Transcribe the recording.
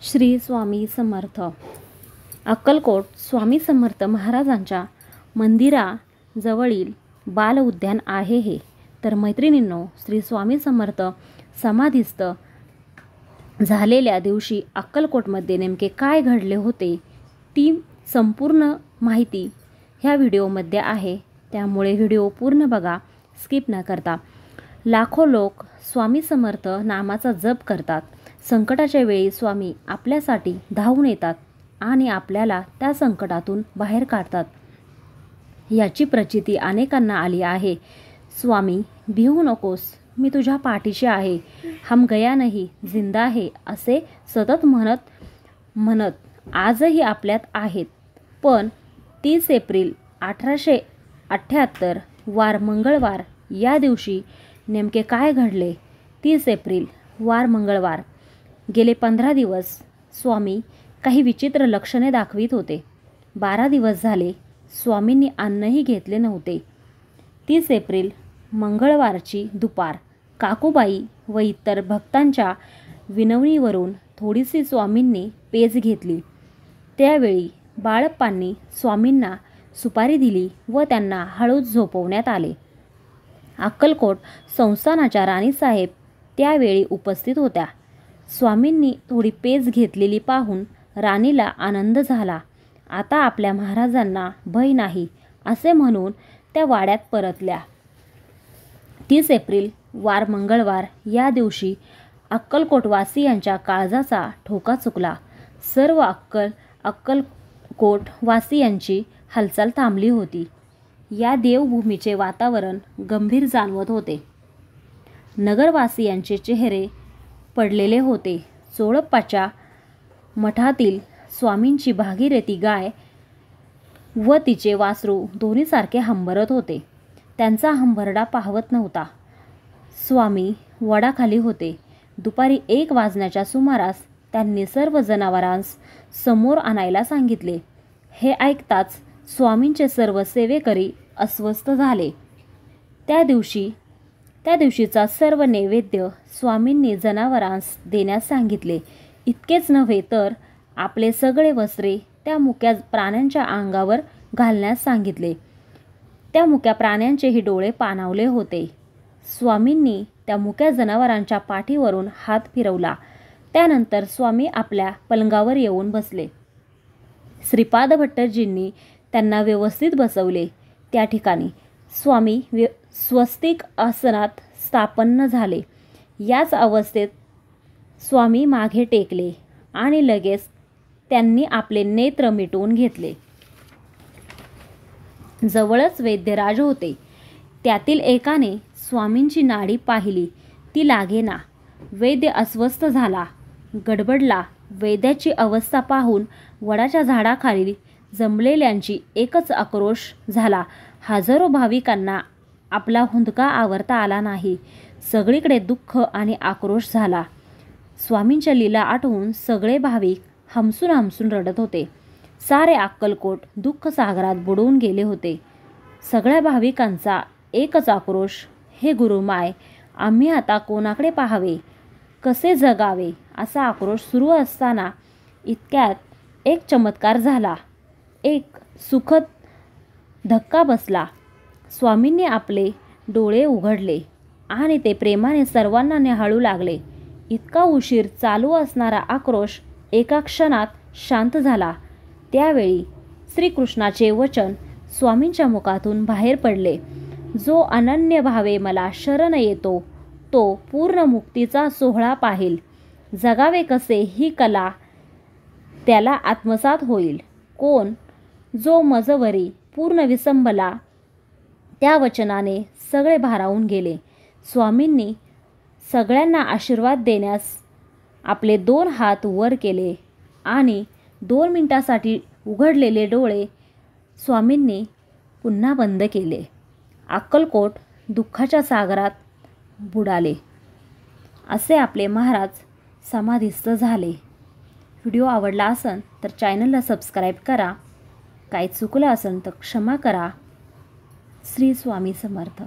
श्री स्वामी समर्थ। अक्कलकोट स्वामी समर्थ महाराजांच्या मंदिराजवळील बाल उद्यान आहे हे। तर मैत्रिणींनो, श्री स्वामी समर्थ समाधीस्थ झालेल्या दिवशी अक्कलकोटमध्ये नेमके काय घडले होते ती संपूर्ण माहिती ह्या व्हिडिओमध्ये आहे, त्यामुळे व्हिडिओ पूर्ण बघा, स्किप न करता। लाखो लोक स्वामी समर्थ नामाचा जप करतात। संकटाच्या वेळी स्वामी आपल्यासाठी धावून येतात आणि आपल्याला त्या संकटातून बाहेर काढतात। याची प्रचिती अनेकांना आली आहे। स्वामी, भिवू नकोस, मी तुझ्या पाठीशी आहे, हम गया नहीं जिंदा है असे सतत म्हणत आजही आपल्यात आहेत। पण 30 एप्रिल 1878 वार मंगळवार या दिवशी नेमके काय घडले? 30 एप्रिल वार मंगळवार। गेले 15 दिवस स्वामी काही विचित्र लक्षणे दाखवित होते। 12 दिवस झाले स्वामींनी अन्नही घेतले नव्हते। 30 एप्रिल मंगळवारची दुपार काकूबाई व इतर भक्तांच्या विनवणीवरून थोडीशी स्वामींनी पेज घेतली। त्यावेळी बाळप्पांनी स्वामींना सुपारी दिली व त्यांना हळूच झोपवण्यात आले। अक्कलकोट संस्थानाच्या राणीसाहेब त्यावेळी उपस्थित होत्या। स्वामींनी थोडी पेज घेतलेली पाहून राणीला आनंद झाला। आता आपल्या महाराजांना भय नाही असे म्हणून त्या वाड्यात परतल्या। 30 एप्रिल वार मंगळवार या दिवशी अक्कलकोटवासियांच्या काळजाचा ठोका चुकला। सर्व अक्कलकोट वासियांची हालचाल थांबली होती। या देवभूमीचे वातावरण गंभीर जाणवत होते। नगरवासियांचे चेहरे पडलेले होते। चोळप्पाच्या मठातील स्वामींची भागीरथी गाय व तिचे वासरू दोन्ही सारखे हंबरत होते। त्यांचा हंबरडा पाहवत नव्हता। स्वामी वडाखाली होते। दुपारी 1 वाजण्याच्या सुमारास त्यांनी सर्व जनावरांस समोर आणायला सांगितले। हे ऐकताच स्वामींचे सर्व सेवेकरी अस्वस्थ झाले। त्या दिवशीचा सर्व नैवेद्य स्वामींनी जनावरांस देण्यास सांगितले। इतकेच नव्हे तर आपले सगळे वस्त्रे त्या मुक्या प्राण्यांच्या अंगावर घालण्यास सांगितले। त्या मुक्या प्राण्यांचेही डोळे पाणावले होते। स्वामींनी त्या मुक्या जनावरांच्या पाठीवरून हात फिरवला। त्यानंतर स्वामी आपल्या पलंगावर येऊन बसले। श्रीपाद भट्टजींनी त्यांना व्यवस्थित बसवले। त्या ठिकाणी स्वामी स्वस्तिक आसनात स्थापन झाले। याच अवस्थेत स्वामी मागे टेकले आणि लगेच त्यांनी आपले नेत्र मिटवून घेतले। जवळच वैद्यराज होते। त्यातील एकाने स्वामींची नाडी पाहिली, ती लागेना। वैद्य अस्वस्थ झाला, गडबडला। वैद्याची अवस्था पाहून वडाच्या झाडाखाली जमलेल्यांची एकच आक्रोश झाला। हजारो भाविकांना आपला हुंदका आवरता आला नाही। सगळीकडे दुःख आणि आक्रोश झाला। स्वामींच्या लीला आठवून सगळे भाविक हमसून रडत होते। सारे अक्कलकोट दुःख सागरात बुडून गेले होते। सगळ्या भाविकांचा एकच आक्रोश, हे गुरुमाय, आम्ही आता कोणाकडे पाहावे, कसे जगावे असा आक्रोश सुरू असताना इतक्यात एक चमत्कार झाला। एक सुखद धक्का बसला। स्वामींनी आपले डोळे उघडले आणि ते प्रेमाने सर्वांना निहाळू लागले। इतका उशीर चालू असणारा आक्रोश एका क्षणात शांत झाला। त्यावेळी श्रीकृष्णाचे वचन स्वामींच्या मुखातून बाहेर पडले, जो अनन्य भावे मला शरण येतो तो पूर्ण मुक्तीचा सोहळा पाहिल। जगावे कसे ही कला त्याला आत्मसात होईल। कोण जो मजवरी पूर्ण विसंबला। त्या वचनाने सगळे भारावून गेले। स्वामींनी सगळ्यांना आशीर्वाद देण्यास आपले 2 हात वर केले आणि 2 मिनिटांसाठी उघडलेले डोळे स्वामींनी पुन्हा बंद केले। अक्कलकोट दुःखाच्या सागरात बुडाले। असे आपले महाराज समाधीस्थ झाले। व्हिडिओ आवडला असेल तर चॅनलला सबस्क्राईब करा। काही चुकलं असेल तर क्षमा करा। श्री स्वामी समर्थ।